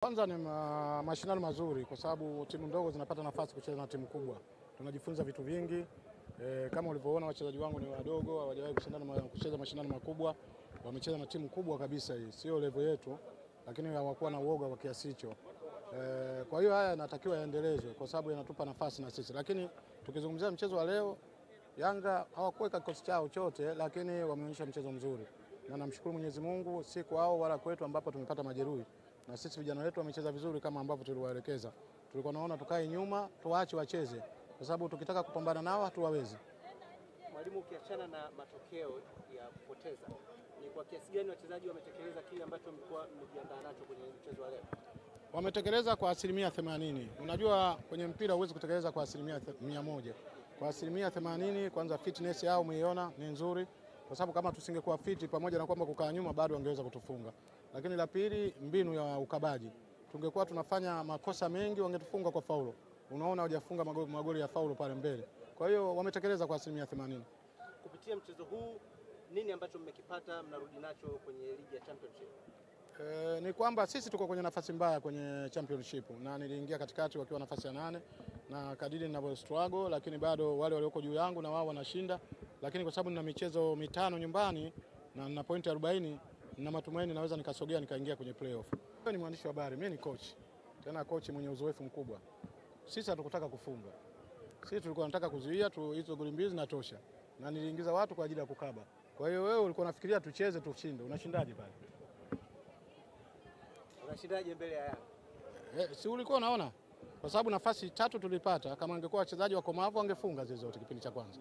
Kwanza ni mashindano mazuri kwa sababu timu ndogo zinapata nafasi kucheza na timu kubwa. Tunajifunza vitu vingi. Kama ulivyoona wachezaji wangu ni wadogo, hawajawahi kucheza mashindano makubwa. Wamecheza na timu kubwa kabisa hii. Sio level yetu, lakini hawakuwa na uoga kwa kiasi hicho. Kwa hiyo haya yanatakiwa yaendelezwe kwa sababu yanatupa nafasi na sisi. Lakini tukizungumzia mchezo wa leo, Yanga hawakuweka kikosi chao chote, lakini wameonyesha mchezo mzuri. Na namshukuru Mwenyezi Mungu, si kwao wala kwetu ambapo tumepata majeruhi. Na sisi vijana wetu wamecheza vizuri kama ambavyo tuliwaelekeza. Tulikuwa naona tukae nyuma, tuache wacheze kwa sababu tukitaka kupambana nao hatuwawezi. Mwalimu, ukiachana na matokeo ya kupoteza, ni kwa kiasi gani wachezaji wametekeleza kile ambacho mlikuwa mmejiandaa nacho kwenye mchezo wa leo? Wametekeleza kwa 80%. Unajua kwenye mpira huwezi kutekeleza kwa 100%. Kwa 80%, kwanza fitness yao umeiona ni nzuri. Kwa sababu kama tusingekuwa fiti pamoja na kwamba kukaa nyuma bado wangeweza kutufunga. Lakini la pili, mbinu ya ukabaji. Tungekuwa tunafanya makosa mengi wangetufunga kwa faulo. Unaona hawajafunga magoli ya faulo pale mbele. Kwa hiyo wametekeleza kwa 80%. Kupitia mchezo huu nini ambacho mmekipata mnarudi nacho kwenye ligi ya Championship? Ni kwamba sisi tuko kwenye nafasi mbaya kwenye Championship na niliingia katikati wakiwa nafasi ya 8 na kadiri ninavyo struggle, lakini bado wale walioko juu yangu na wao wanashinda, lakini kwa sababu nina michezo 5 nyumbani na nina pointi 40 na matumaini naweza nikasogea nikaingia kwenye playoff. Mimi ni mwandishi wa habari, mimi ni coach. Tena coach mwenye uzoefu mkubwa. Sisi hatukutaka kufunga. Sisi tulikuwa tunataka kuzuia hizo goli mbili na tosha. Na niliingiza watu kwa ajili ya kukaba. Kwa hiyo wewe ulikuwa unafikiria tucheze tushinde. Unashindaje pale? Unashindaje mbele ya Yanga? Si ulikuwa unaona? Kwa sababu nafasi 3 tulipata, kama angekuwa wachezaji wa komavu wangefunga zote kipindi cha kwanza.